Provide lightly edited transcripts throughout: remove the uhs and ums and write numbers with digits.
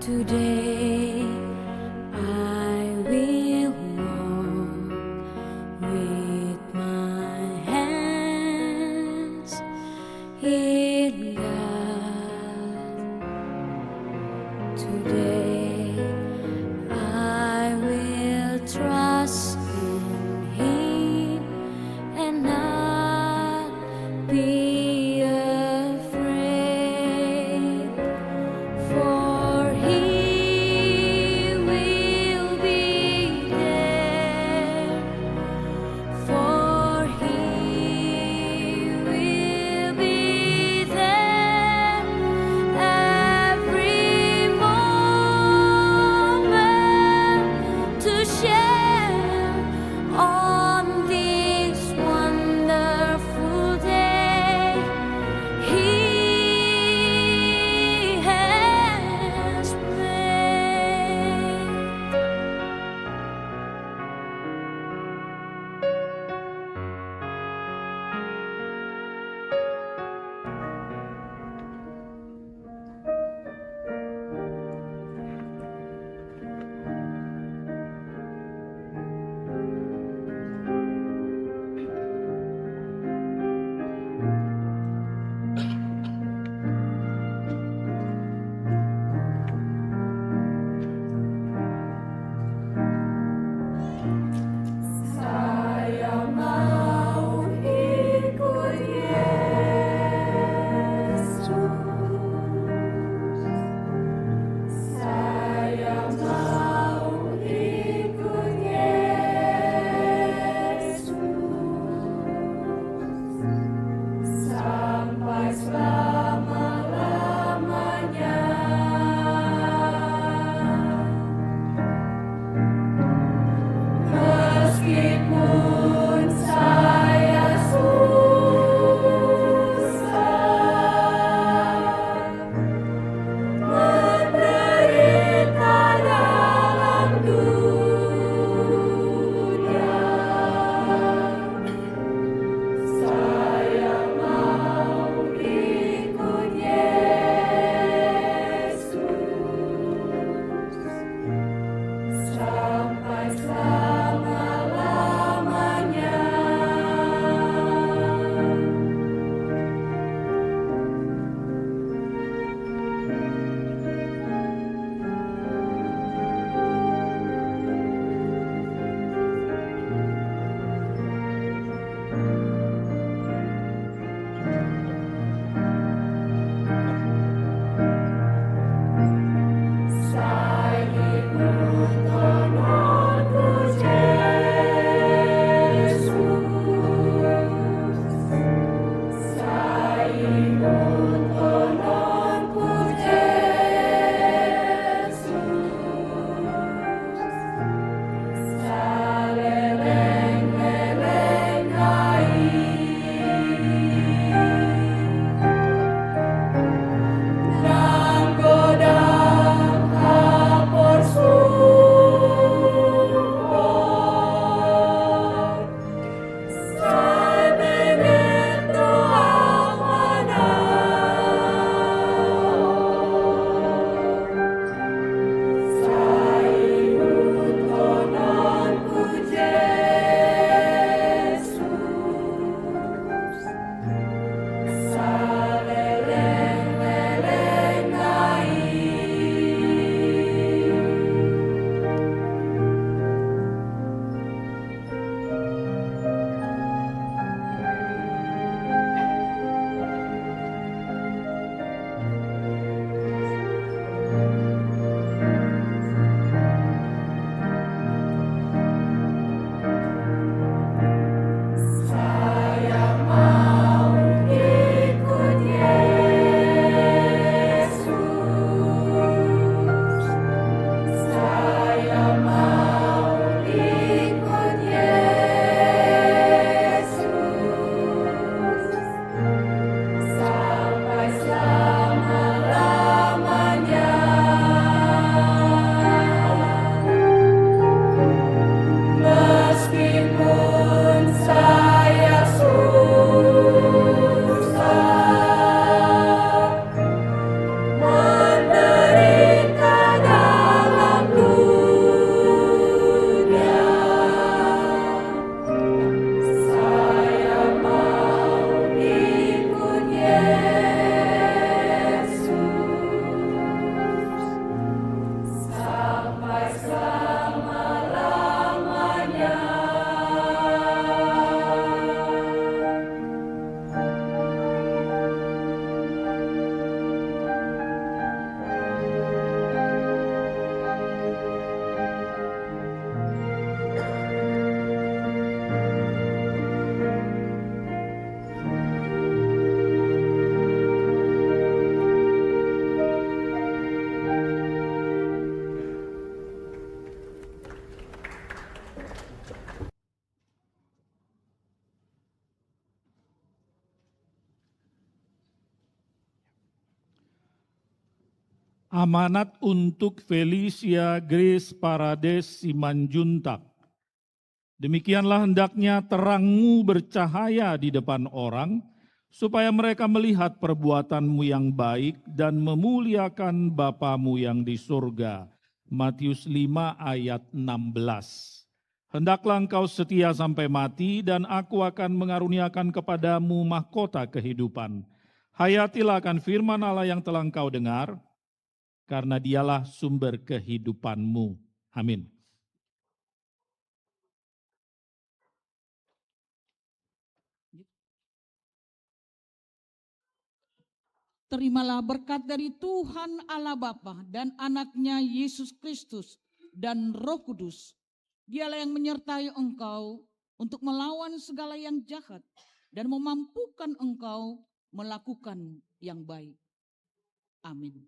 Today I will walk with my hands in God. Today I will trust in Him and not be afraid. For He Amanat untuk Felicia Grace Parades Simanjuntak. Demikianlah hendaknya terangmu bercahaya di depan orang, supaya mereka melihat perbuatanmu yang baik dan memuliakan Bapamu yang di surga. Matius 5 ayat 16. Hendaklah engkau setia sampai mati, dan aku akan mengaruniakan kepadamu mahkota kehidupan. Hayatilah akan firman Allah yang telah engkau dengar, karena dialah sumber kehidupanmu. Amin. Terimalah berkat dari Tuhan Allah Bapa dan anaknya Yesus Kristus dan Roh Kudus. Dialah yang menyertai engkau untuk melawan segala yang jahat dan memampukan engkau melakukan yang baik. Amin.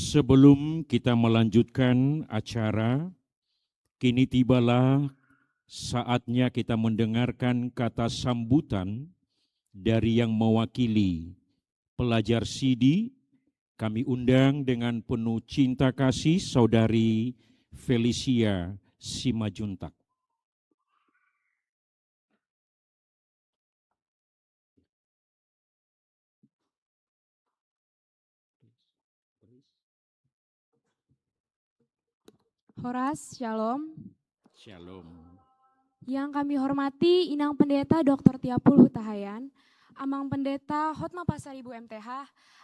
Sebelum kita melanjutkan acara, Kini tibalah saatnya kita mendengarkan kata sambutan dari yang mewakili pelajar Sidi. Kami undang dengan penuh cinta kasih Saudari Felicia Simajuntak. Horas, Shalom. Shalom. Yang kami hormati Inang Pendeta Dr. Tiapul Hutahayan, Amang Pendeta Hotma Pasaribu MTH,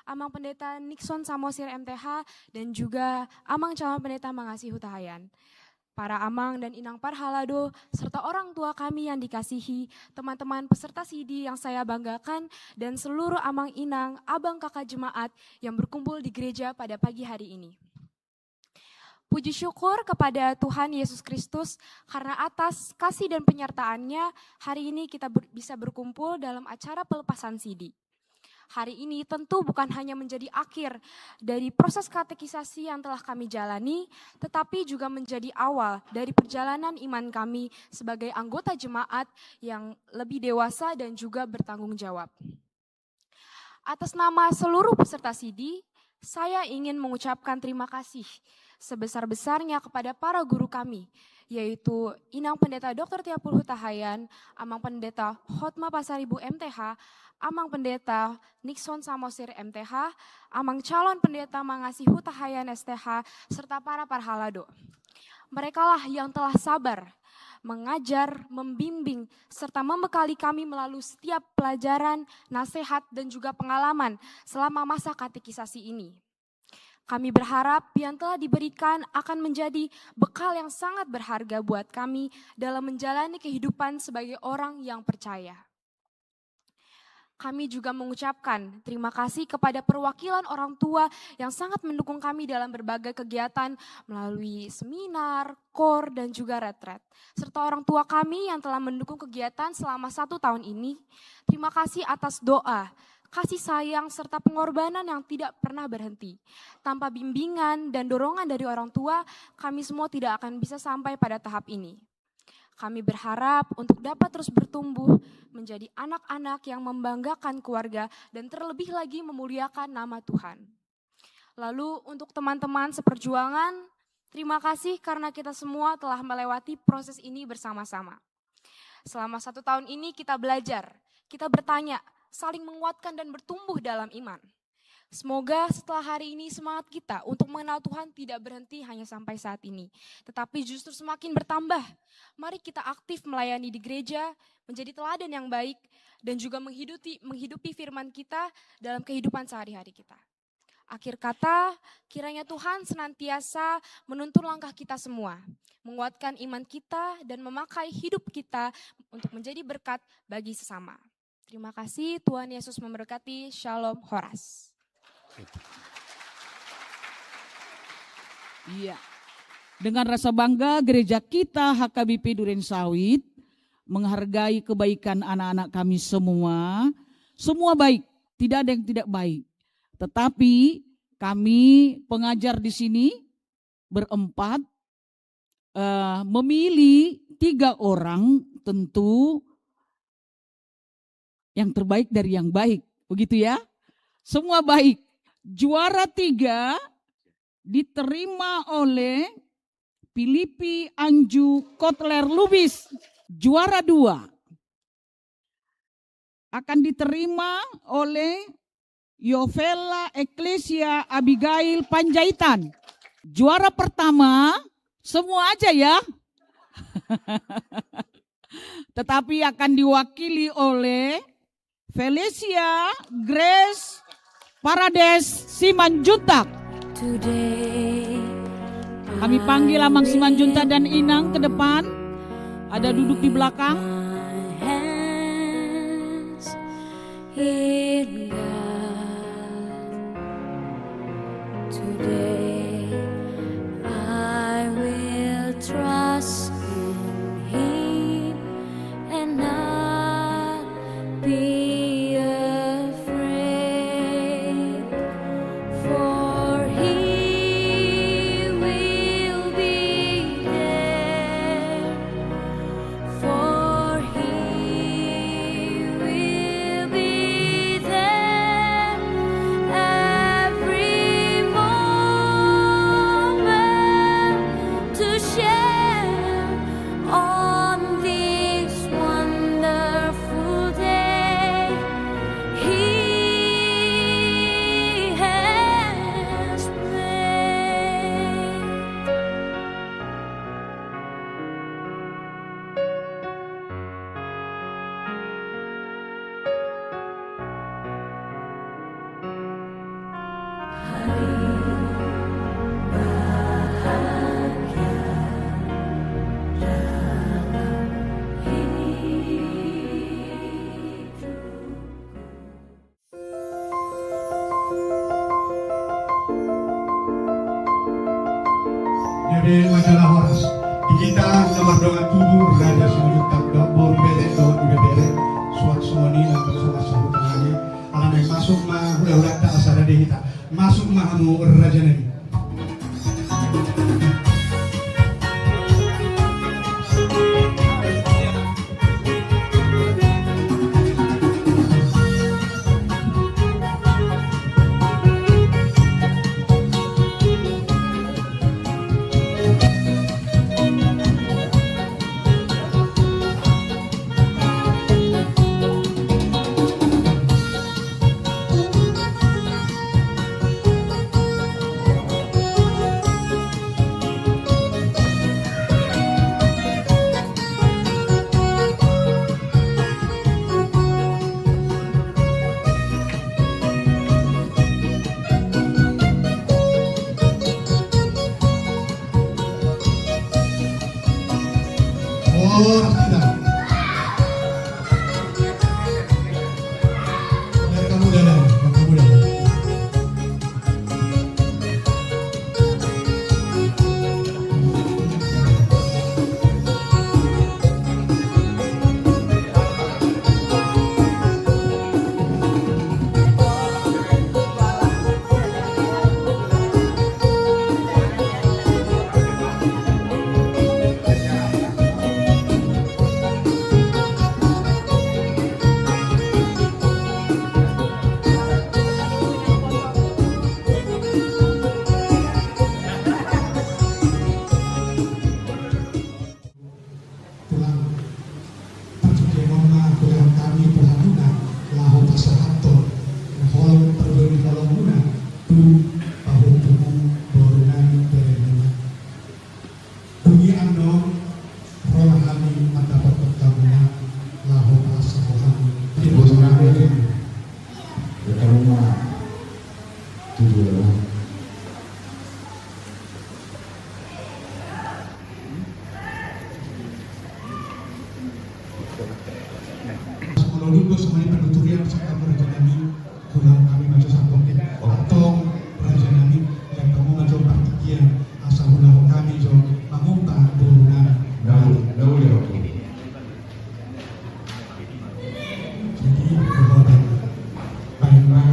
Amang Pendeta Nixon Samosir MTH, dan juga Amang Calon Pendeta Mangasi Hutahayan. Para Amang dan Inang Parhalado, serta orang tua kami yang dikasihi, teman-teman peserta Sidi yang saya banggakan, dan seluruh Amang Inang, Abang Kakak Jemaat yang berkumpul di gereja pada pagi hari ini. Puji syukur kepada Tuhan Yesus Kristus karena atas kasih dan penyertaan-Nya hari ini kita bisa berkumpul dalam acara pelepasan Sidi. Hari ini tentu bukan hanya menjadi akhir dari proses katekisasi yang telah kami jalani, tetapi juga menjadi awal dari perjalanan iman kami sebagai anggota jemaat yang lebih dewasa dan juga bertanggung jawab. Atas nama seluruh peserta Sidi, saya ingin mengucapkan terima kasih sebesar-besarnya kepada para guru kami, yaitu Inang Pendeta Dr. Tiapul Hutahayan, Amang Pendeta Hotma Pasaribu MTH, Amang Pendeta Nixon Samosir MTH, Amang Calon Pendeta Mangasi Hutahayan STH, serta para parhalado. Merekalah yang telah sabar, mengajar, membimbing, serta membekali kami melalui setiap pelajaran, nasihat, dan juga pengalaman selama masa katekisasi ini. Kami berharap yang telah diberikan akan menjadi bekal yang sangat berharga buat kami dalam menjalani kehidupan sebagai orang yang percaya. Kami juga mengucapkan terima kasih kepada perwakilan orang tua yang sangat mendukung kami dalam berbagai kegiatan melalui seminar, KOR, dan juga retret. Serta orang tua kami yang telah mendukung kegiatan selama 1 tahun ini. Terima kasih atas doa, kasih sayang, serta pengorbanan yang tidak pernah berhenti. Tanpa bimbingan dan dorongan dari orang tua, kami semua tidak akan bisa sampai pada tahap ini. Kami berharap untuk dapat terus bertumbuh menjadi anak-anak yang membanggakan keluarga dan terlebih lagi memuliakan nama Tuhan. Lalu untuk teman-teman seperjuangan, terima kasih karena kita semua telah melewati proses ini bersama-sama. Selama 1 tahun ini kita belajar, kita bertanya, saling menguatkan dan bertumbuh dalam iman. Semoga setelah hari ini semangat kita untuk mengenal Tuhan tidak berhenti hanya sampai saat ini, tetapi justru semakin bertambah. Mari kita aktif melayani di gereja, menjadi teladan yang baik, dan juga menghidupi firman kita dalam kehidupan sehari-hari kita. Akhir kata, kiranya Tuhan senantiasa menuntun langkah kita semua, menguatkan iman kita dan memakai hidup kita untuk menjadi berkat bagi sesama. Terima kasih, Tuhan Yesus memberkati. Shalom, Horas. Iya. Dengan rasa bangga gereja kita HKBP Duren Sawit menghargai kebaikan anak-anak kami semua. Semua baik, tidak ada yang tidak baik. Tetapi kami pengajar di sini berempat memilih 3 orang tentu yang terbaik dari yang baik. Begitu ya? Semua baik. Juara 3 diterima oleh Filipi Anju Kotler Lubis. Juara 2 akan diterima oleh Yovela Eklesia Abigail Panjaitan. Juara pertama, semua aja ya. Tetapi akan diwakili oleh Felicia Grace Parades Simanjuntak. Kami panggil Amang Simanjuntak dan Inang ke depan. Ada duduk di belakang. In God. Today I will trust in Him and not be afraid, for He will be there Nebe majalah horas. Di kita nomor doa tubuh raja sinujud tak bor bele doa ibebele suat soni atau suat sahutanani. Alam yang masuk mah udah tak asal dari kita. Masuk mah anu raja nabi. Oh, tidak. Biar kamu dalam, kamu dalam. Lulus semuanya penuturian serta raja nami kurang kami maju sampung otong raja nami yang kamu maju partikian asal ulah kami jo mangumpa burunan daul ya jadi berhobat baiklah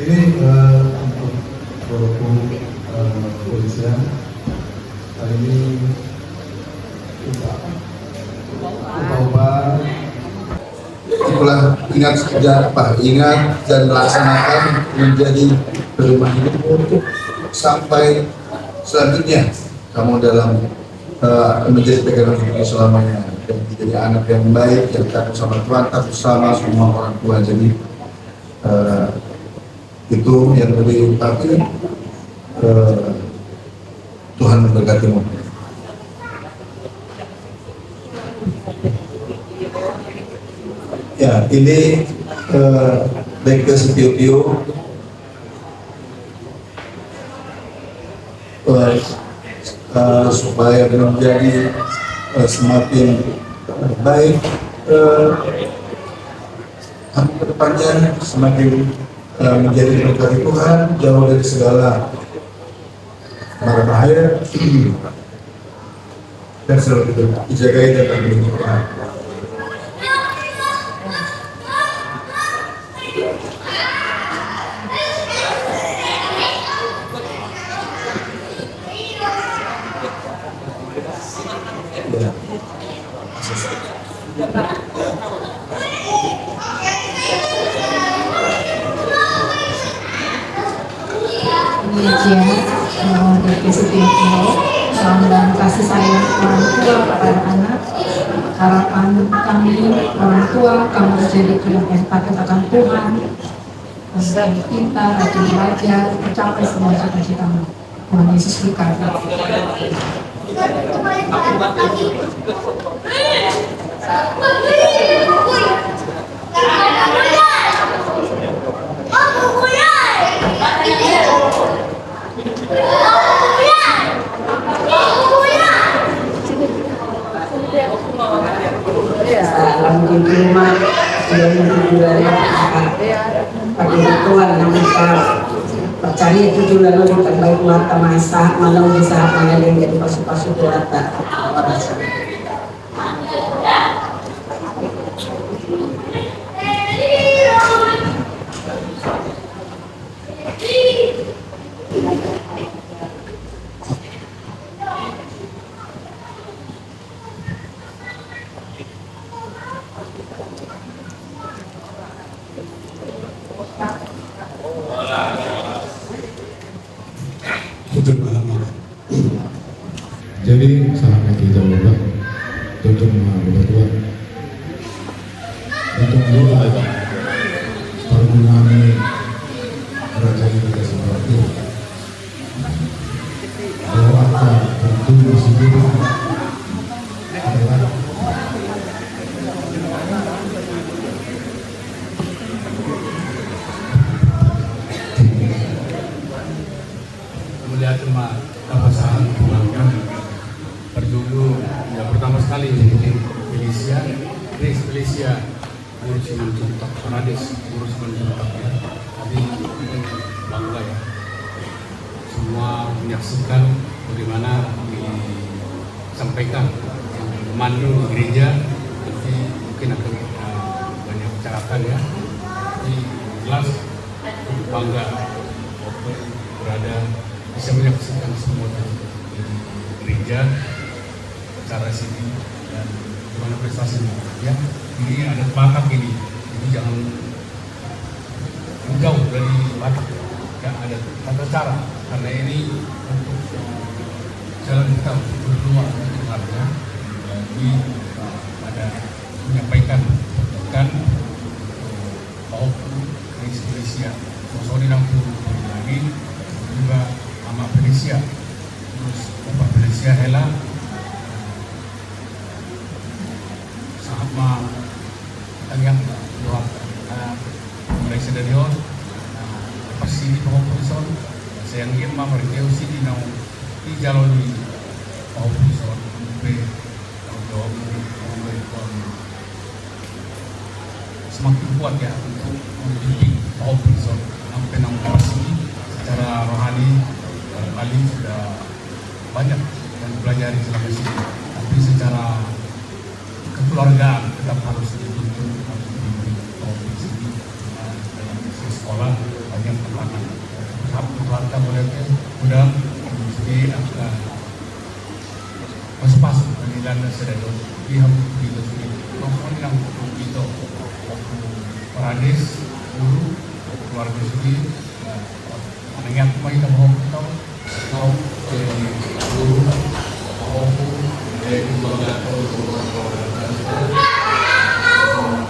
ini untuk kepolisian kali ini itulah ingat dan laksanakan menjadi perumahan hidup untuk sampai selanjutnya kamu dalam menjadi pegangan hidup selamanya dan menjadi anak yang baik yang takut sama Tuhan, takut sama semua orang tua. Jadi itu yang lebih pasti Tuhan memberkatimu. Ya, ini Bengkel Setio supaya menjadi semakin baik ke depannya, semakin menjadi berkat Tuhan, jauh dari segala mara bahaya dan selalu dijagai dan terlindungi Tuhan. Dari Setio, salam dan kasih sayang orang tua kepada anak. Harapan kami orang tua kamu menjadi yang empati akan Tuhan, dan pintar, rajin belajar, mencapai semua cita-citamu. Tuhan Yesus berkati. Tuhan yang bisa percaya itu lalu terbaik mata masa malam bisa mengalir jadi pasu-pasu kuata. Jadi sangat kita juga untuk berdoa untuk doa permenangi raja kita seperti doa tentu masih hidup adalah melihat kepasangan keluarga berjudul yang pertama sekali ini Felicia urus mencontoh Parades urus mencontoh ya. Jadi bangga ya semua menyaksikan bagaimana disampaikan memandu di gereja. Nanti mungkin akan kita banyak bicarakan ya. Jadi jelas bangga berada bisa menyaksikan semua di gereja secara sini dan bagaimana prestasinya ya. Ini ada Batak ini, jadi jangan jauh dari Batak ya, ada tata cara karena ini untuk jalan kita untuk berdoa sebenarnya. Jadi ada menyampaikan kan bahwa Felicia Mosoni Nampu lagi juga Mama Felicia terus Bapak Felicia Hela sama yang doa mulai sedarion pas sini pengopison saya ingin mama mereka sini nau di jalan ini pengopison sampai doa semakin kuat ya untuk mendidik pengopison sampai nau sini secara rohani kali sudah banyak yang belajar selama sini, tapi secara kekeluargaan tetap harus dituntun, harus diberi di sini dalam sekolah banyak tekanan. Keluarga mulai udah jadi masuk pengadilan sedang pihak itu sini. Nomor yang itu Parades guru keluarga sini. Yang kita mau tahu dari guru maupun dari keluarga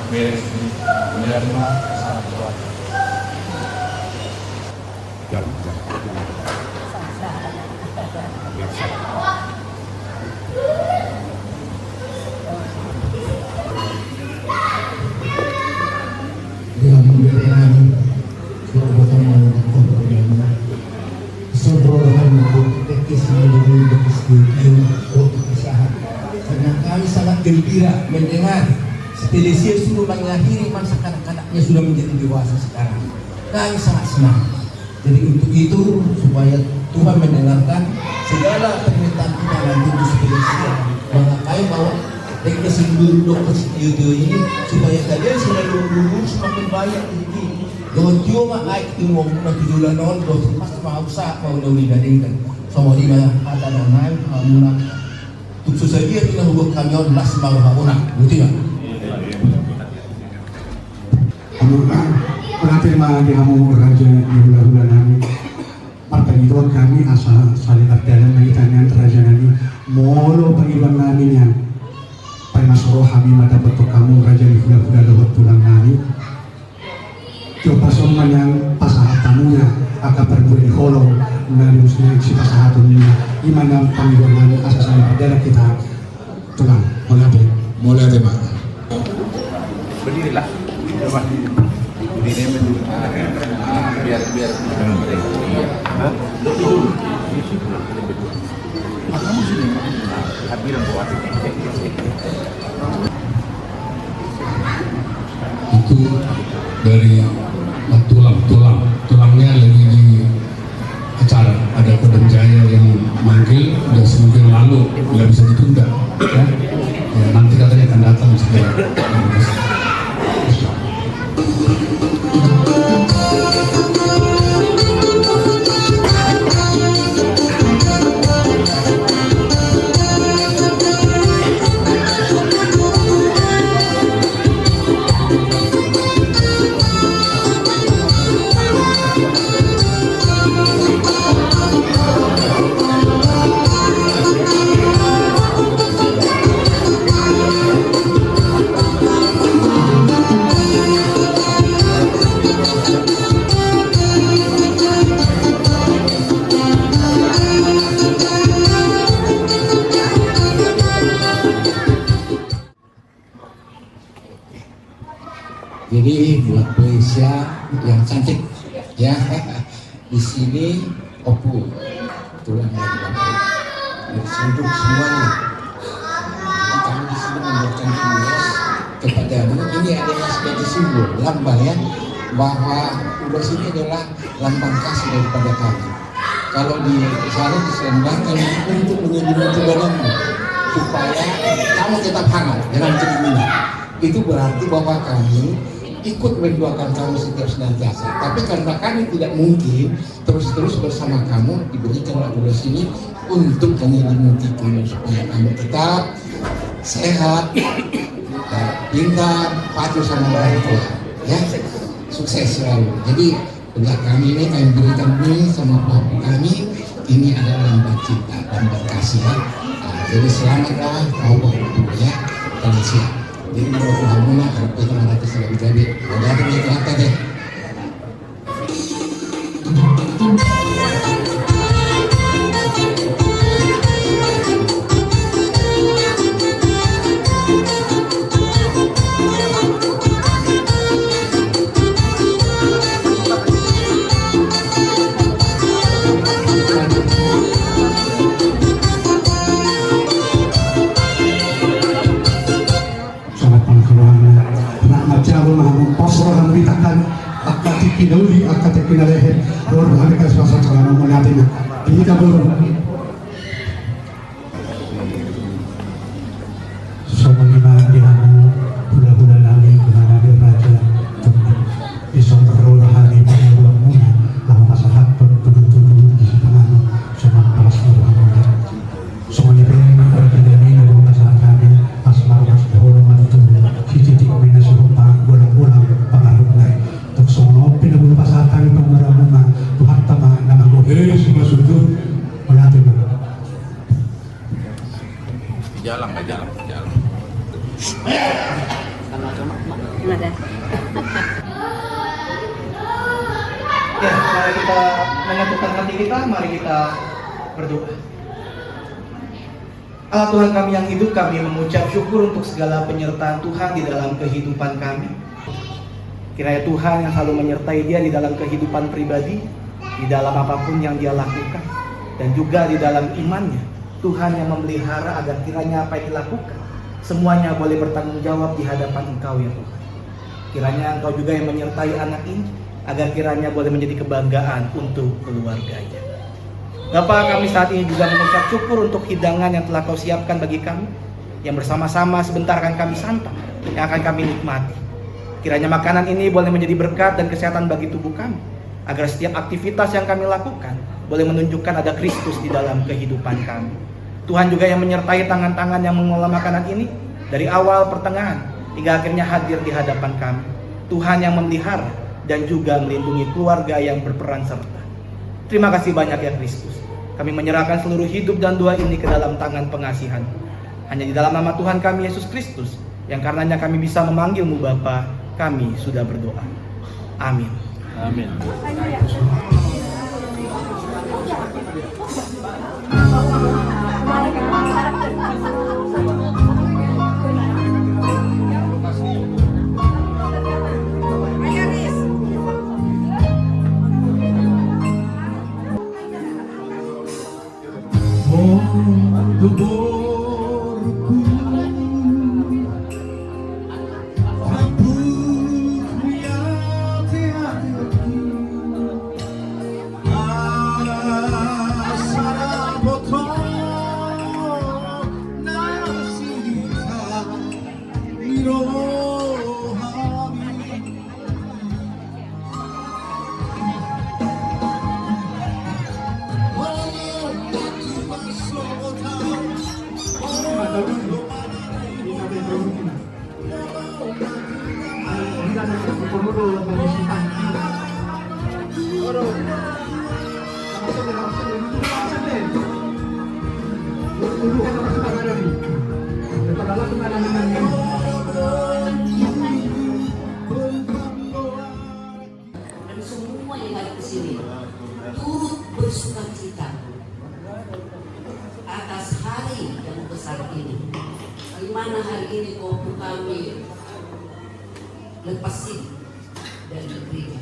beres menerima saat doa. Karena kami sangat gembira mendengar Felicia sudah mengakhiri masa kanak-kanaknya sudah menjadi dewasa sekarang. Kami sangat senang. Jadi untuk itu supaya Tuhan mendengarkan segala permintaan kita nanti untuk Felicia mengakai bahwa mereka sebelum dokter itu ini supaya kalian selalu lulus semakin banyak ini. Dengan cuma naik itu mau tujuan non dokter pasti mau usah mau dibandingkan. Sama dia kata naik muna untuk sesuatu kita hubung kami on las mau muna betul tak? Penaterima di kamu raja di hula-hula nami pertanyaan kami asal saling berdalam mengitannya raja nami molo panggilan nami yang masuk kami mata betul kamu raja di hula-hula dohot tulang nami coba soman yang pasahat tamunya akan berbudi holong dari muslim si pasahat ini gimana panggilan nami asal saling berdalam kita tulang mulai tema Berdirilah. Coba. Berdiri biar kamu sini hadirin buat itu dari tulang tulangnya lagi di acara, ada Kodam Jaya yang manggil dan seminggu yang lalu nggak bisa ditunda ya. Ya, nanti katanya akan datang segera. Jadi buat Malaysia yang cantik ya, di sini Opu tulang yang bapak untuk semuanya. Kami di sini memberikan tugas kepadamu. Ini adalah sebagai simbol lambang ya, bahwa ulas ini adalah lambang kasih daripada kami. Kalau di sana diselambangkan untuk menyelimuti badanmu supaya kamu tetap hangat, jangan kedinginan. Itu berarti bahwa kami ikut mendoakan kamu setiap senantiasa. Tapi karena kami tidak mungkin terus-terus bersama kamu, diberikanlah ulas ini untuk menyelimuti kamu supaya kamu tetap sehat, pintar, patuh sama orang tua. Ya, sukses selalu. Jadi benda kami ini kami berikan ini sama Bapak kami. Ini adalah lambang cinta, lambang kasih ya. Jadi selamatlah kau Bapak ya, dan siap. Jadi menurut Hamuna, kita merasa selalu jadi. Ada apa yang kelihatan deh? Kinuli akate kinalehe rodo hamika swasa kalana munatina kita belum sama lima dihamu hula-hula nami kumana di raja isong rodo hari pengulang muna lama masahat tuduh-tuduh di sepangan sama palas rodo hamuna sama ni pengen berkendali rodo masahat kami asmar wasdahulu matutudu hiti kumina surupa bulang-bulang pengaruh naik semua pinabulu pasatan pengguna-guna Tuhan tama nama gue semua sudut melatih Jalan. Ya, mari kita menyatukan hati kita, mari kita berdoa. Allah Tuhan kami yang hidup, kami mengucap syukur untuk segala penyertaan Tuhan di dalam kehidupan kami. Kiranya Tuhan yang selalu menyertai dia di dalam kehidupan pribadi, di dalam apapun yang dia lakukan, dan juga di dalam imannya. Tuhan yang memelihara agar kiranya apa yang dilakukan, semuanya boleh bertanggung jawab di hadapan Engkau ya Tuhan. Kiranya Engkau juga yang menyertai anak ini, agar kiranya boleh menjadi kebanggaan untuk keluarganya. Bapa, kami saat ini juga mengucap syukur untuk hidangan yang telah Kau siapkan bagi kami, yang bersama-sama sebentar akan kami santap, yang akan kami nikmati. Kiranya makanan ini boleh menjadi berkat dan kesehatan bagi tubuh kami, agar setiap aktivitas yang kami lakukan boleh menunjukkan ada Kristus di dalam kehidupan kami. Tuhan juga yang menyertai tangan-tangan yang mengolah makanan ini dari awal pertengahan hingga akhirnya hadir di hadapan kami. Tuhan yang memelihara dan juga melindungi keluarga yang berperan serta. Terima kasih banyak ya Kristus. Kami menyerahkan seluruh hidup dan doa ini ke dalam tangan pengasihan. Hanya di dalam nama Tuhan kami Yesus Kristus, yang karenanya kami bisa memanggil-Mu Bapa, kami sudah berdoa. Amin. Amin. Tuhan apa sebagai ini? Kepadalah kemana-mana ini. Dan semua yang ada di sini turut bersuka cita atas hari yang besar ini. Di mana hari ini waktu kami lepasin dari gereja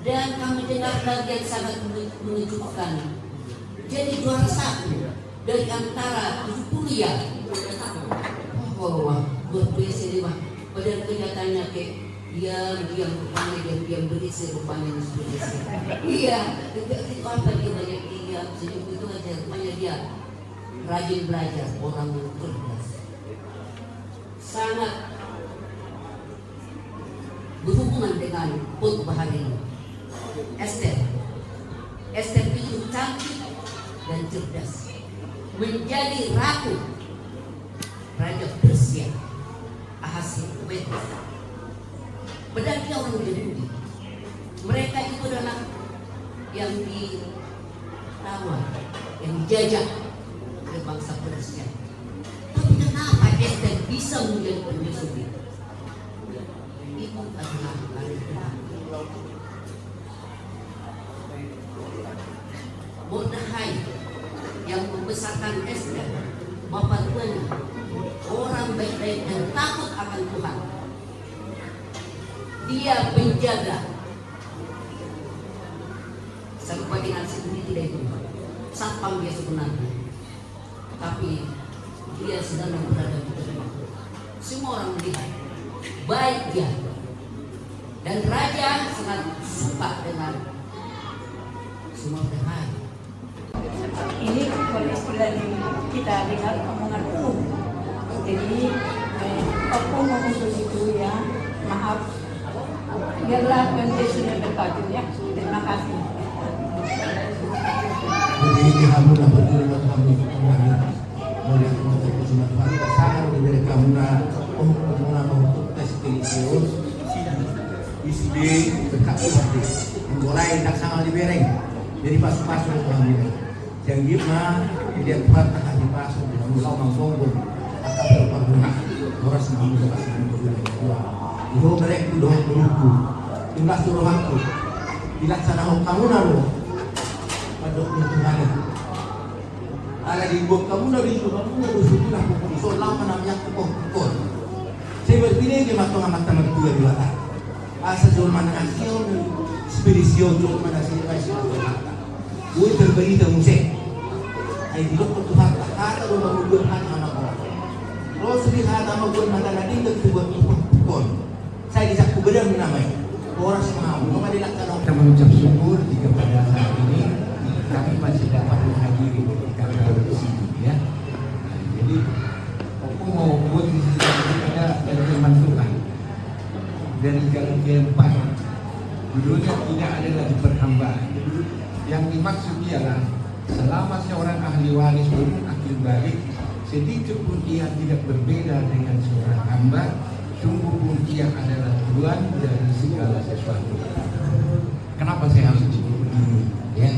dan kami dengar lagi yang sangat mengejutkan. Jadi juara 1 dari antara 70 ya. Wah, buat biasa ini mah. Padahal kelihatannya kayak diam rupanya, diam berisi rupanya berisi. Iya, itu apa dia banyak diam senyum itu aja rupanya dia rajin belajar, orang yang cerdas. Sangat berhubungan dengan khotbah hari ini. Esther itu cantik dan cerdas, menjadi ratu Raja Persia Ahasveros. Padahal dia orang Yahudi. Mereka itu adalah yang ditawar, yang dijajah oleh bangsa Persia. Tapi kenapa Esther bisa menjadi penyusup? Itu adalah hari Tuhan. Mordechai yang membesarkan Esther, bapak tuanya orang baik-baik dan takut akan Tuhan. Dia penjaga sampai dengan sendiri tidak itu satpam dia sebenarnya, tapi dia sedang berada di tengah. Semua orang melihat baik dia, dan raja sangat suka dengan Mordechai. Ini kalau istilah kita dengar omongan umum. Jadi aku mau khusus itu ya, maaf. Biarlah nanti sudah berkata ya. Terima kasih. Jadi kamu dapat terima kami boleh mengucapkan cuma fakta sangat dari kamu untuk tes televisi isi dekat seperti mulai tak sangat libereng. Jadi pas-pasun kami yang gimana dia buat akan dipasung dengan ulang mangkong akan berpaguna orang semua kasih berdua itu mereka doa beruku jumlah suruhanku dilaksanakan kamu nalu pada Tuhan ala dibuat kamu nabi itu kamu sudah pokok so lama namanya pokok saya berpilih di mata berdua di mata asal zaman nasional spesial zaman nasional gue terbagi ke musik ay dilok ko tuhan kata ko maguguan anak ko lo sedih hata maguguan mata natin nagtubuan tukon saya bisa kubedang namanya orang semua mau dilaksanakan. Kita mengucap syukur jika pada saat ini kami masih dapat menghadiri ketika di sini ya. Jadi aku mau buat di sini ada dari firman Tuhan dari jalan keempat judulnya tidak ada lagi perhambaan. Yang dimaksud ialah selama seorang ahli waris belum akil balik, sedikit pun ia tidak berbeda dengan seorang hamba, sungguh pun ia adalah tuan dari segala sesuatu. Kenapa saya harus disebut begini? Ya,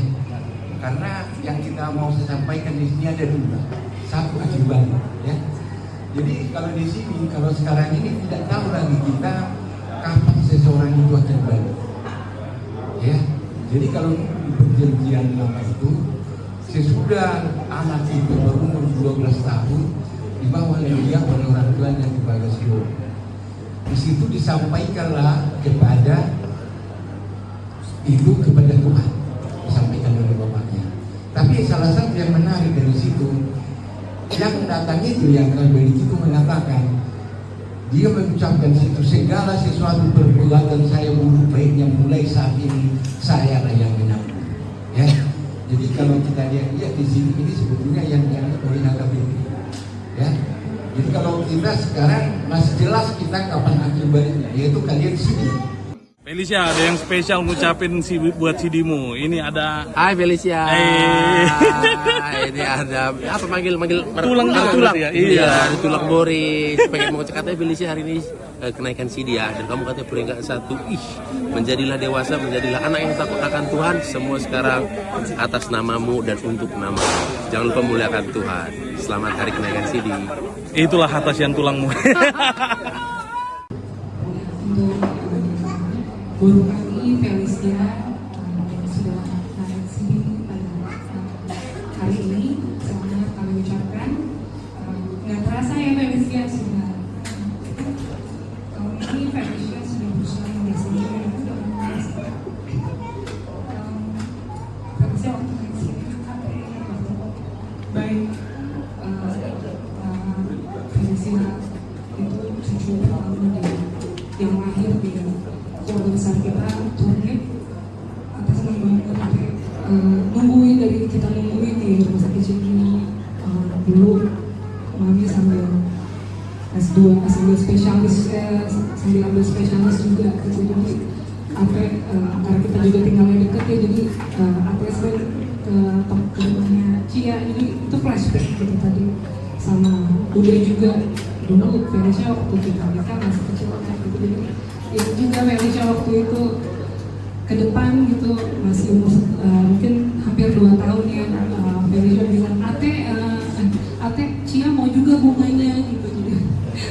karena yang kita mau saya sampaikan di sini ada dua, satu akil balik. Ya, jadi kalau di sini, kalau sekarang ini tidak tahu lagi kita kapan seseorang itu akan balik. Ya, jadi kalau perjanjian lama itu sesudah anak itu berumur 12 tahun dibawa dia oleh orang tuanya ke Bagasion. Di situ disampaikanlah kepada Tuhan, disampaikan oleh bapaknya. Tapi salah satu yang menarik dari situ, yang datang itu yang Kalberik itu mengatakan, dia mengucapkan situ segala sesuatu perbuatan saya buruk baiknya mulai saat ini saya lah yang menanggung. Ya, jadi kalau kita lihat di sini ini sebetulnya yang oleh Kalberik. Ya, jadi kalau kita sekarang masih jelas kita kapan akhir baliknya, yaitu kalian sini. Felicia, ada yang spesial ngucapin buat si Dimo. Ini ada. Hai Felicia. Ini ada apa manggil Tulang. Ya? Iya, ada tulang Boris. Pengen mau katanya Felicia hari ini kenaikan CD ya, dan kamu katanya peringkat 1. Menjadilah dewasa, menjadilah anak yang takut akan Tuhan. Semua sekarang atas namamu dan untuk namamu. Jangan lupa muliakan Tuhan. Selamat hari kenaikan CD. Itulah atas yang tulangmu. Guru kami Felicia sudah naik sini pada hari ini. Selamat kami ucapkan. Nggak terasa ya Felicia sudah tahun ini Felicia sudah berusaha di sini. Felicia waktu naik sini baik Felicia itu cucu pertama yang lahir di keluarga besar kita, Tuhan atas nama sampai nungguin dari kita nungguin di rumah sakit Cipinang dulu mami sambil S2 sambil spesialis sambil ambil spesialis juga gitu. Jadi karena kita juga tinggalnya dekat ya, jadi sering ke rumahnya Cia, jadi itu flashback gitu tadi sama udah juga dulu Felicia waktu kita nikah masih kecil gitu. Jadi itu juga Felicia waktu itu ke depan gitu masih umur mungkin hampir 2 tahun ya. Felicia bilang ate Cia mau juga bunganya gitu. Jadi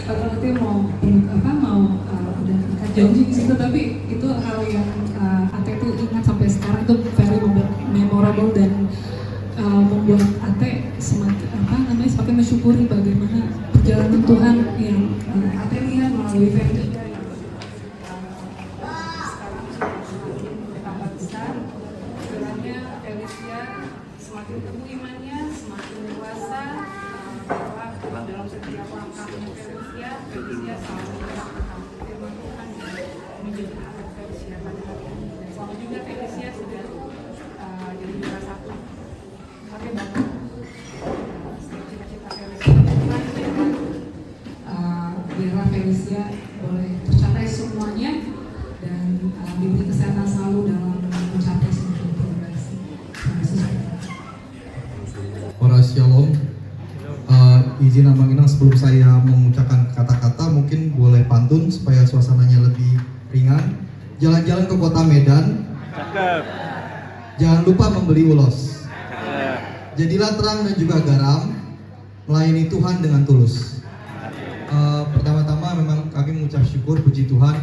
ate mau udah ikat janji di situ, tapi itu hal yang ate tuh ingat sampai sekarang, itu very memorable dan membuat ate semakin mensyukuri bagaimana perjalanan Tuhan yang ate lihat melalui Felicia. Semakin tumbuh imannya, semakin dewasa, bahwa dalam setiap langkahnya Felicia selalu melakukan firman Tuhan dan menjadi anak Felicia pada hari ini. Dan selama juga Felicia sudah jadi juara 1. Tapi banyak cita-cita Felicia biarlah Felicia boleh tercapai semuanya dan diberi kesehatan selalu dalam mencapai semua progresi. Ora Shalom. Izin Abang Inang sebelum saya mengucapkan kata-kata mungkin boleh pantun supaya suasananya lebih ringan. Jalan-jalan ke kota Medan. Cakep. Jangan lupa membeli ulos. Cakep. Jadilah terang dan juga garam, melayani Tuhan dengan tulus. Pertama-tama memang kami mengucap syukur puji Tuhan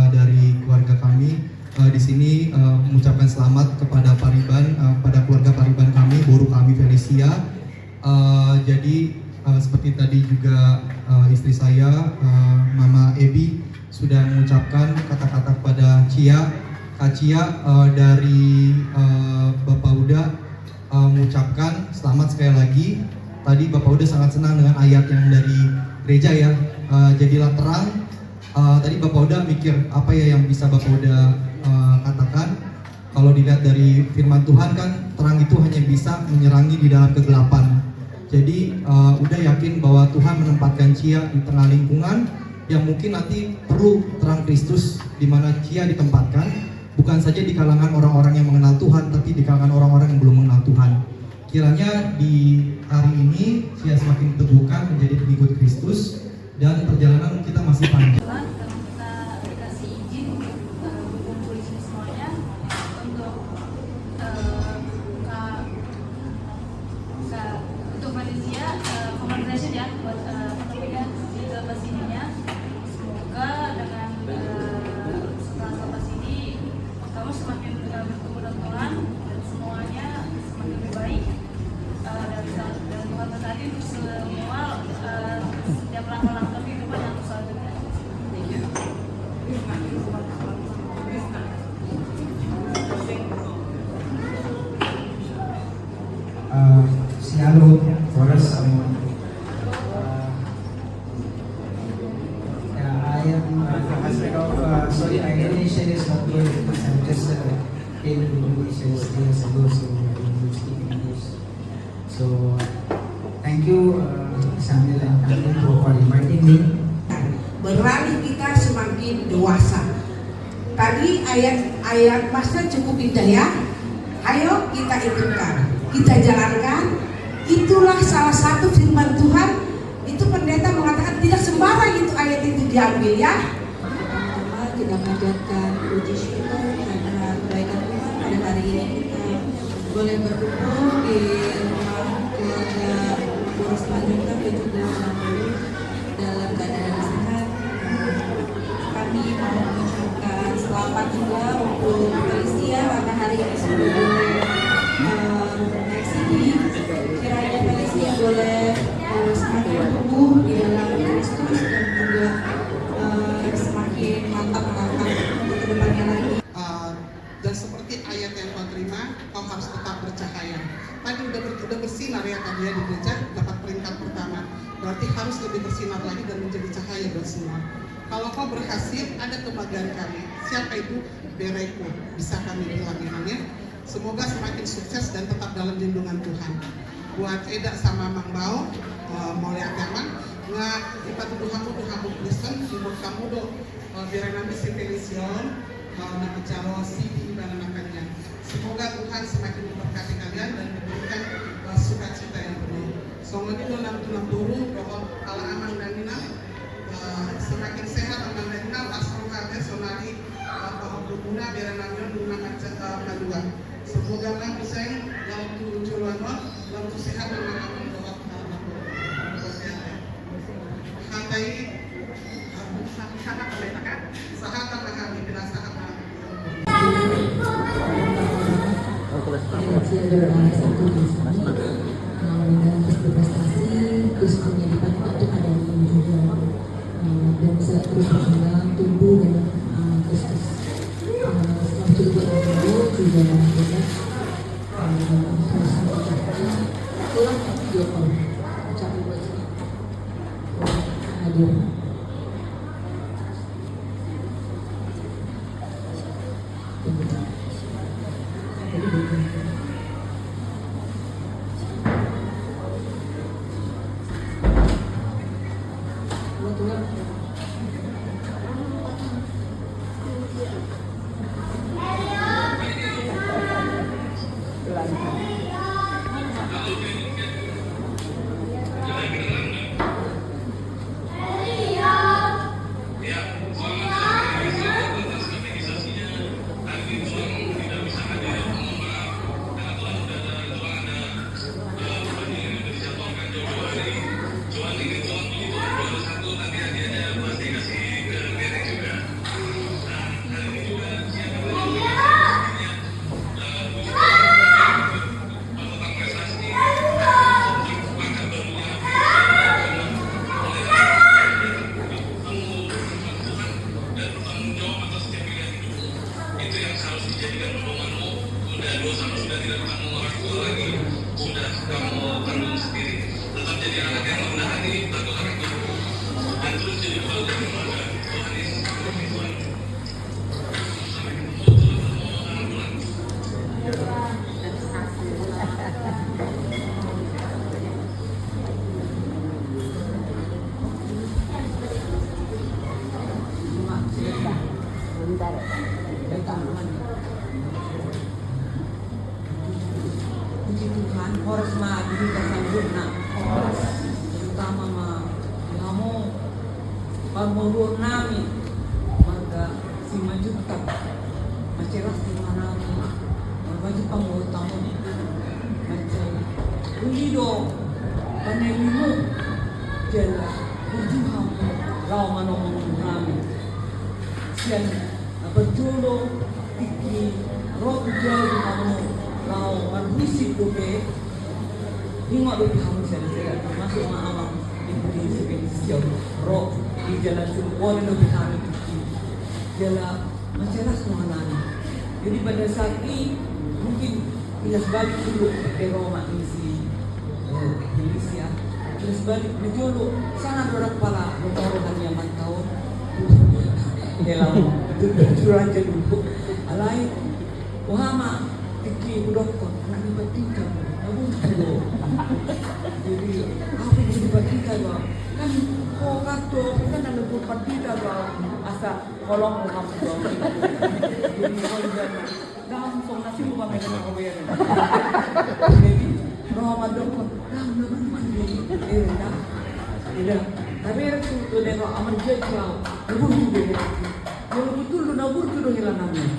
dari keluarga kami di sini mengucapkan selamat kepada Pariban, pada keluarga Pariban kami, boru kami Felicia. Jadi seperti tadi juga istri saya, Mama Ebi sudah mengucapkan kata-kata kepada Kak Cia dari Bapak Uda mengucapkan selamat sekali lagi. Tadi Bapak Uda sangat senang dengan ayat yang dari gereja ya, jadilah terang. Tadi Bapak Uda mikir apa ya yang bisa Bapak Uda katakan. Kalau dilihat dari firman Tuhan kan terang itu hanya bisa menyerangi di dalam kegelapan. Jadi udah yakin bahwa Tuhan menempatkan Cia di tengah lingkungan yang mungkin nanti perlu terang Kristus, di mana Cia ditempatkan bukan saja di kalangan orang-orang yang mengenal Tuhan, tapi di kalangan orang-orang yang belum mengenal Tuhan. Kiranya di hari ini Cia semakin diteguhkan menjadi pengikut Kristus dan perjalanan kita masih panjang. Shalom, Forest. I am husband of, sorry, my Indonesian is not good because I'm just came to Indonesia years ago, so I don't speak English. So, thank you, Samuel and Kami for inviting me. Beralih kita semakin dewasa. tadi ayat Pastor cukup indah ya. Ayo kita ikutkan, kita jalankan. Itulah salah satu firman Tuhan. Itu pendeta mengatakan tidak sembarang itu ayat itu diambil ya. Kita panjatkan puji syukur karena kebaikan Tuhan pada hari ini kita boleh berkumpul di rumah keluarga Boris Manjuntak dan juga Sambulu dalam keadaan sehat. Kami mau mengucapkan selamat juga untuk Felicia karena hari ini sudah boleh naik sini. Kiranya Felicia boleh semakin tumbuh di dalam Kristus dan juga semakin mantap melangkah untuk kedepannya lagi. Dan seperti ayat yang kau terima, kau harus tetap bercahaya. Tadi udah bersinar ya tadi ya di gereja, dapat peringkat pertama. Berarti harus lebih bersinar lagi dan menjadi cahaya buat semua. Kalau kau berhasil, ada kebanggaan kami. Siapa itu? Bereku, bisa kami bilang ya. Semoga semakin sukses dan tetap dalam lindungan Tuhan. Buat Eda sama Mang Bao, mau lihat teman, nggak ipat duhamu Kristen, timur kamu do, biar nanti si Felision, nama calo si dan anaknya. Semoga Tuhan semakin memberkati kalian dan memberikan sukacita yang penuh. Semoga itu nanti dulu bahwa kalau aman dan inam, semakin sehat aman dan inam, asal kaget sonari bahwa berguna biar namanya guna kedua. Semoga kalian bisa dalam tujuan dalam sehat dan aman doa hatai sangat kebaikan sahat kami binasahat. Terus punya dipakai untuk ada yang juga dan bisa terus berkembang tumbuh dalam Kristus. Setelah juga juga kita terus pulang video call ucapin buat hadir. Puji Tuhan, horas ma diri kasambut na horas terutama ma kamu pamurur nami maka si majutak maceras di mana baju pamurur tamu macam ulido panelimu jela puji kamu lau manomong nami sian berjolo tiki roh jauh kamu lau manusia dobe hingga dobe kamu saya masuk malam di sebenarnya roh di jalan semua dobe kami tiki jalan masalah semua jadi pada saat ini mungkin bila sebalik dulu ke Roma isi Indonesia terus balik berjolo sangat orang kepala bertaruhan yang tahun dalam curang dulu alai wahama tiki udokon anak dibatika namun jadi apa yang dibatika kan kok satu kita nak lebih partida kau asa kolong kamu kau. Jadi kau jangan langsung nasi bukan mereka nak kau bayar. Jadi Ramadan kau langsung mandi. Dah. Tidak. Tapi itu dia aman je kau. Lebih juga. Yang betul lu nabur tu dong hilang namanya.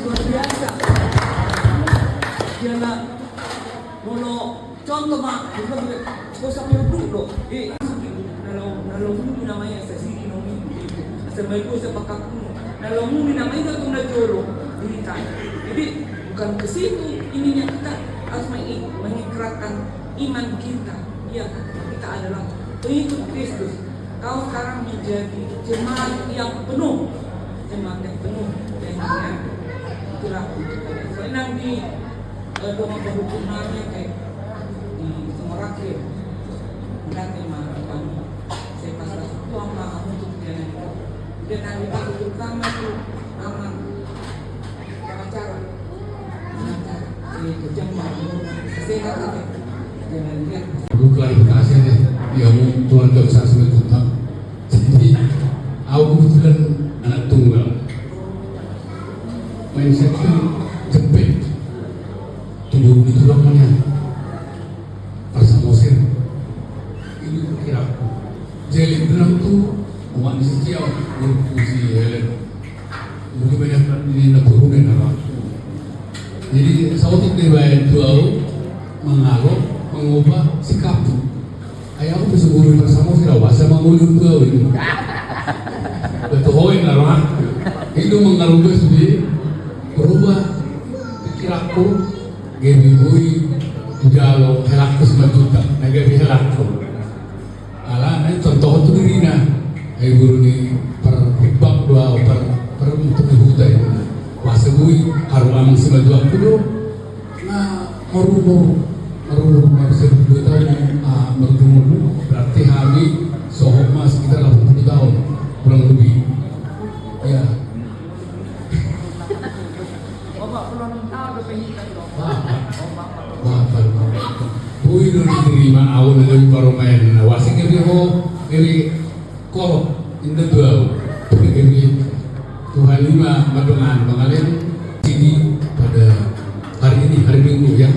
Luar biasa. Dia nak kalau contoh mak, kita kau sampai dulu. Kalau mungkin namanya sesi ini, asal kau sepakat pun. Kalau mungkin namanya tu nak jorok, jadi bukan ke situ ininya kita harus mengikrarkan iman kita. Ya, kita adalah pengikut Kristus. Kau sekarang menjadi jemaat yang penuh, jemaat yang penuh. Dan itulah senang di doa berhukumannya kayak di Semorakke. Dan memang kami saya pasrah Tuhan maha untuk dia. Dan hari itu terutama itu aman pengacara itu jemaat sehat aja. Jangan lihat. Perlu klarifikasi nih, yang Tuhan gak bisa sampai tuntas. Jadi, aku kebetulan anak tunggal. Mindset itu jepit. Tubuh itu namanya. Rasa mosir. Ini kira aku. Jadi benar tuh, umat di setiap berfungsi Helen. Mungkin banyak ini nak berhubungan dengan aku. Jadi, saya tidak bayar tuau mengaruh mengubah sikap. Ayah aku bisa ngurus bersama Firawas sama ngurus tuau ini. Betul hoin lah, itu mengaruhi sendiri berubah pikiranku. Gabi bui jalo helakku sejuta, gabi helakku. Alah, ini contoh tu diri na. Ayah guru ni per hikbang dua per untuk dihuta ini. Wasa bui haruang sejuta kudo. Nah, maru saya 2 tahun berumur berarti kami sohoma sekitar 80 tahun kurang lebih. Ya. Bapak belum tahu ada penyitaan dong. Bapak. Bui dulu terima awal dari baromain. Wasik dari kolok indah tuau. Dari Tuhan 5 madongan mengalir sini pada hari ini hari Minggu ya.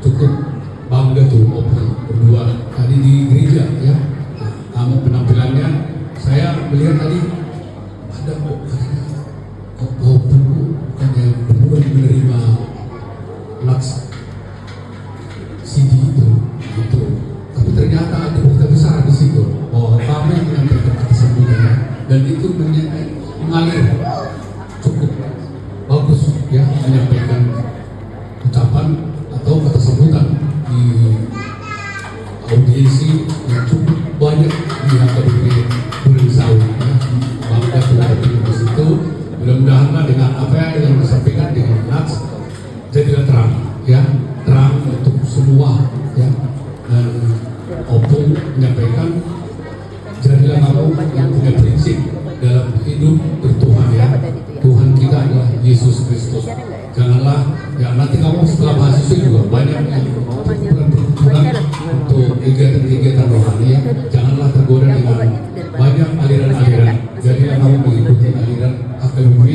Cukup bangga tuh berdua tadi di gereja ya. Kamu penampilannya saya melihat tadi ada bukannya berdua menerima laks CD itu gitu. Tapi ternyata ada berita besar di situ bahwa kami menyampaikan kesembuhan dan itu mengalir cukup bagus ya, menyampaikan ucapan atau kata sambutan di audiensi yang cukup banyak di HKBP Durensawi ya. Bangga terhadap di situ. Mudah-mudahan dengan apa yang disampaikan dengan nats jadilah terang ya, terang untuk semua ya. Dan Opung menyampaikan jadilah kamu yang punya prinsip dalam hidup bertuhan ya. Tuhan kita adalah Yesus Kristus. Janganlah ya, nanti kamu setelah mahasiswa juga banyak yang perkumpulan untuk kegiatan-kegiatan rohani ya. Janganlah tergoda dengan banyak aliran-aliran. Jadilah kamu mengikuti aliran HKBP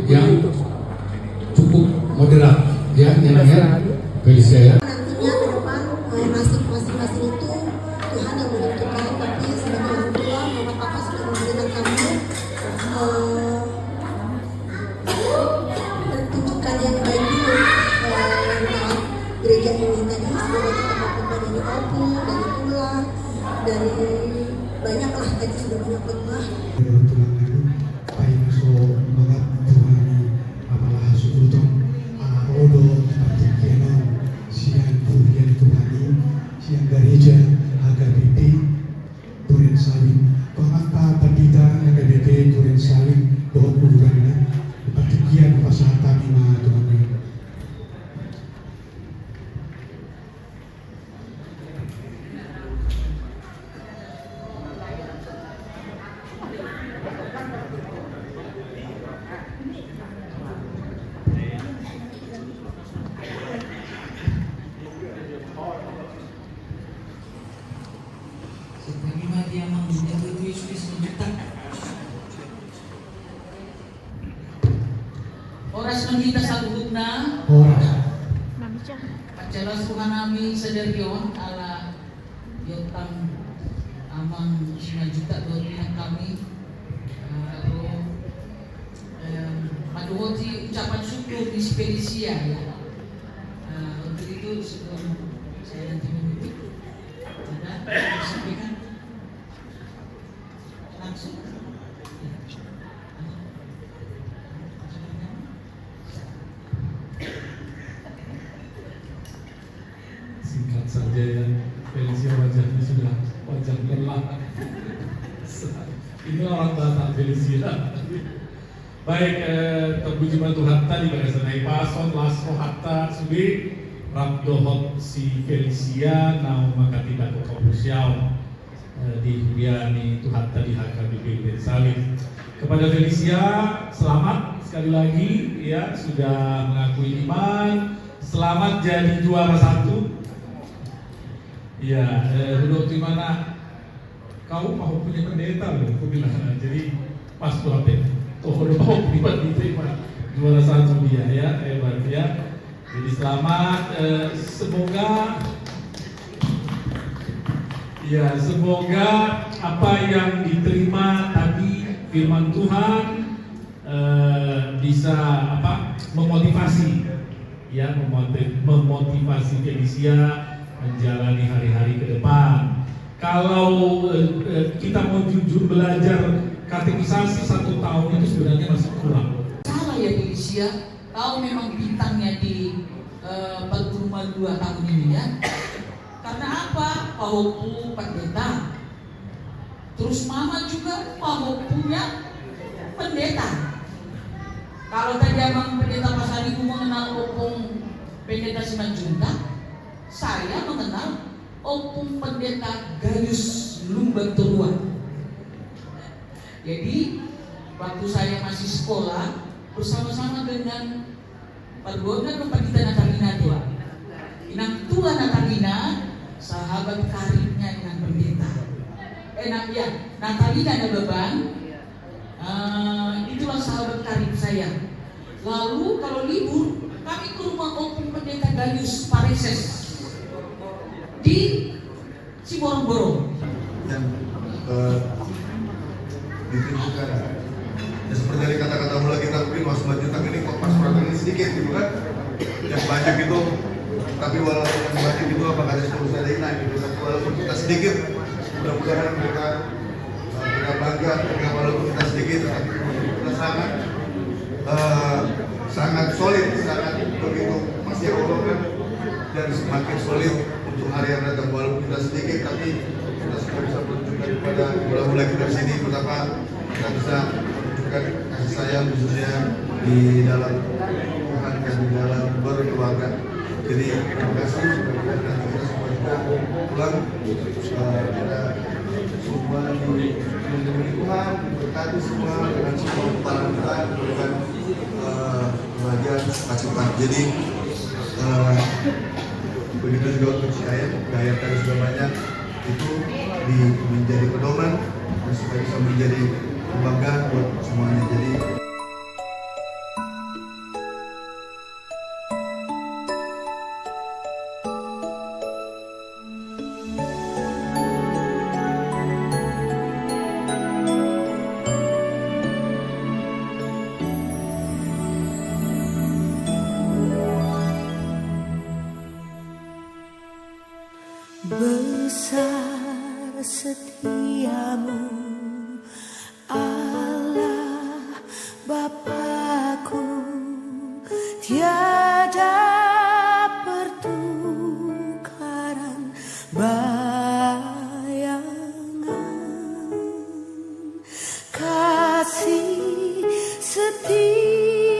yang cukup moderat ya, nyenangnya Felicia ya. Nantinya ke depan nasib masing-masing itu Tuhan yang menentukan, tapi sebagai orang tua mama papa sudah memberikan kamu tunjukkan yang baik dulu dalam gereja ini tadi. Semoga kita melakukan dari Opu, dari Tula, dari banyak lah tadi sudah banyak khotbah. Siang gereja HKBP Durensawi. Pemata pendeta HKBP Durensawi bahwa kuburannya kebagian pasal kami mah Tuhan. Terima dia menjadi Yesus mencetak. Oras nangita sa gugna. Pagjalas ko nami sa deryon ala yotang amang sinajuta doon ng kami. Maduhod si ucapan syukur di Felicia ya. Untuk itu sebelum saya nanti menutup, ada sampaikan langsung. Singkat saja ya, Felicia wajahnya sudah wajah lelah. Ini orang Batak Felicia. Baik, terpuji Tuhan tadi pada senai pason lasko hatta subi rabdohot si Felicia nau makatiba kokopusiau di Hubiani Tuhan tadi HKBP Ben Salim. Kepada Felicia selamat sekali lagi ya, sudah mengakui iman, selamat jadi juara 1. Ya, duduk di mana kau mau punya pendeta loh, aku bilang. Jadi pas tuh apa? Tuh udah mau diterima juara 1 dia ya, hebat ya. Jadi selamat, semoga ya semoga apa yang diterima tadi firman Tuhan bisa apa memotivasi ya, memotivasi Felicia menjalani hari-hari ke depan. Kalau kita mau jujur belajar katekisasi 1 tahun itu sebenarnya masih kurang. Salah ya Felicia, kau memang bintangnya di perguruan 2 tahun ini ya. Karena apa? Pahoku pendeta. Terus mama juga pahokunya pendeta. Kalau tadi emang pendeta Pasariku mengenal opung pendeta Simanjuntak, saya mengenal opung pendeta Gayus Lumbang Turuan. Jadi waktu saya masih sekolah bersama-sama dengan perguruan Pendeta Natalina tua. Inang tua Natalina sahabat karibnya dengan pendeta. Ya, Natalina ada beban. Itulah sahabat karib saya. Lalu kalau libur kami ke rumah opung pendeta Gayus Pareses di Ciborong-borong. Yang ditunjukkan ya, seperti dari kata-kata mulai kita mungkin mas Jutak ini kok pas ini sedikit gitu kan, yang banyak itu, tapi walaupun yang banyak itu apakah ada solusi ada naik gitu kan, walaupun kita sedikit mudah-mudahan kita bangga ketika walaupun kita sedikit tapi kita sangat solid, sangat begitu masih Allah kan, dan semakin solid untuk hari yang datang walaupun kita sedikit tapi kita sudah bisa menunjukkan kepada mulai kita di sini betapa kita bisa menunjukkan kasih sayang khususnya di dalam Tuhan dan di dalam berkeluarga. Jadi terima kasih, mudah-mudahan nanti kita semua juga pulang kita semua dilindungi Tuhan, diberkati semua dengan semua kepala kita diberikan kebahagiaan, sukacita. Jadi begitu juga untuk gaya tadi sudah banyak itu menjadi pedoman dan supaya bisa menjadi kebanggaan buat semuanya. Jadi besar setiamu Allah Bapakku, tiada pertukaran bayangan, kasih setiamu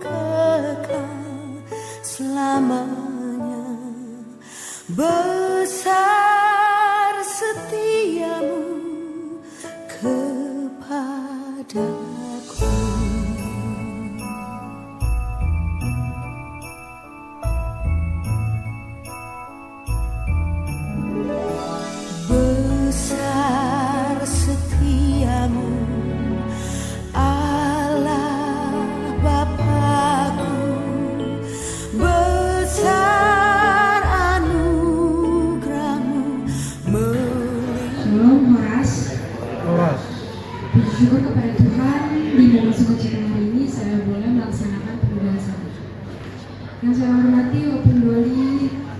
kekal selamanya. Besar setiamu kepadaku.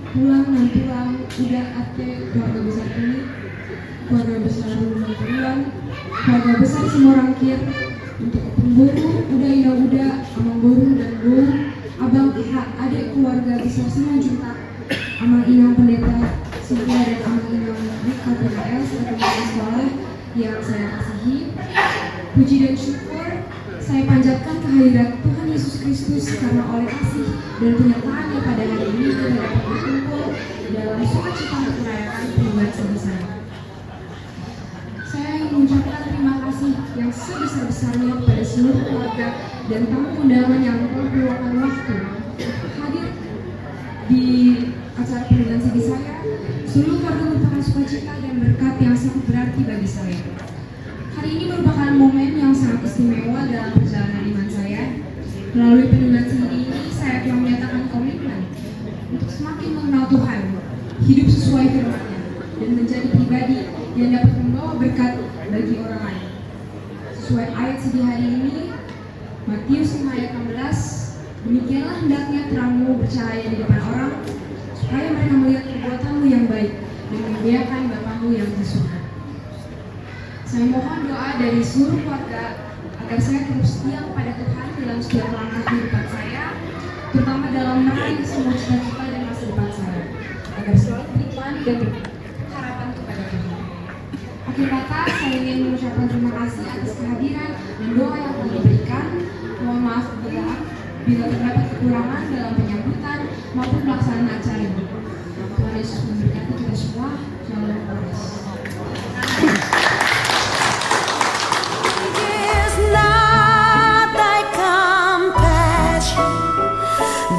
pulang udah ate keluarga besar kami, keluarga besar rumah pulang, keluarga besar semua rangkir, untuk guru udah amang guru dan guru, abang adik keluarga besar Simanjuntak, amang inang pendeta Sintia dan amang inang Rika PKL serta teman sekolah yang saya kasihi. Puji dan syukur saya panjatkan kehadirat Tuhan Yesus Kristus karena oleh kasih dan penyertaannya pada hari ini kita dapat berkumpul dalam sukacita untuk merayakan perubahan sebesar. Saya ingin mengucapkan terima kasih yang sebesar-besarnya kepada seluruh keluarga dan tamu undangan yang telah meluangkan waktu hadir di acara pernikahan CD saya. Seluruh keluarga merupakan sukacita dan berkat yang sangat berarti bagi saya. Hari ini merupakan momen yang sangat istimewa dalam perjalanan iman saya. Melalui penulisan CD ini, saya telah menyatakan komitmen untuk semakin mengenal Tuhan, hidup sesuai firman-Nya, dan menjadi pribadi yang dapat membawa berkat bagi orang lain. Sesuai ayat CD hari ini, Matius 5 ayat 16, demikianlah hendaknya terangmu bercahaya di depan orang, supaya mereka melihat perbuatanmu yang baik dan memuliakan Bapamu yang di surga. Saya mohon doa dari seluruh keluarga agar saya terus setia kepada Tuhan dalam setiap langkah kehidupan saya, terutama dalam meraih semua cita-cita dan masa depan saya, agar selalu beriman dan harapan kepada Tuhan. Akhir kata, saya ingin mengucapkan terima kasih atas kehadiran dan doa yang telah diberikan. Mohon maaf bila terdapat kekurangan dalam penyambutan maupun pelaksanaan acara ini. Tuhan Yesus memberkati kita semua. Shalom.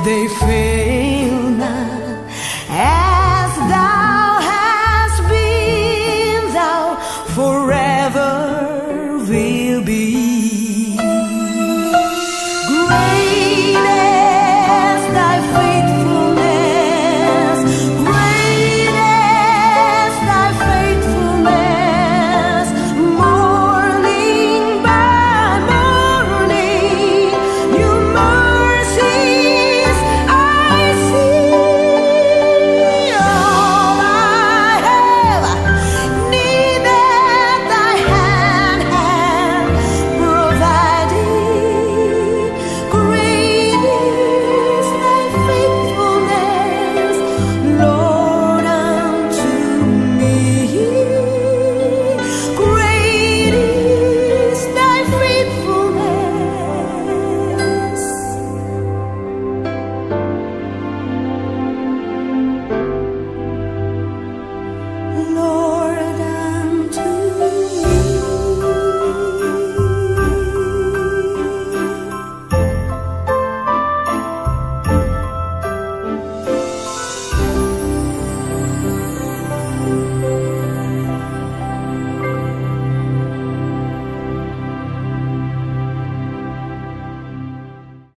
They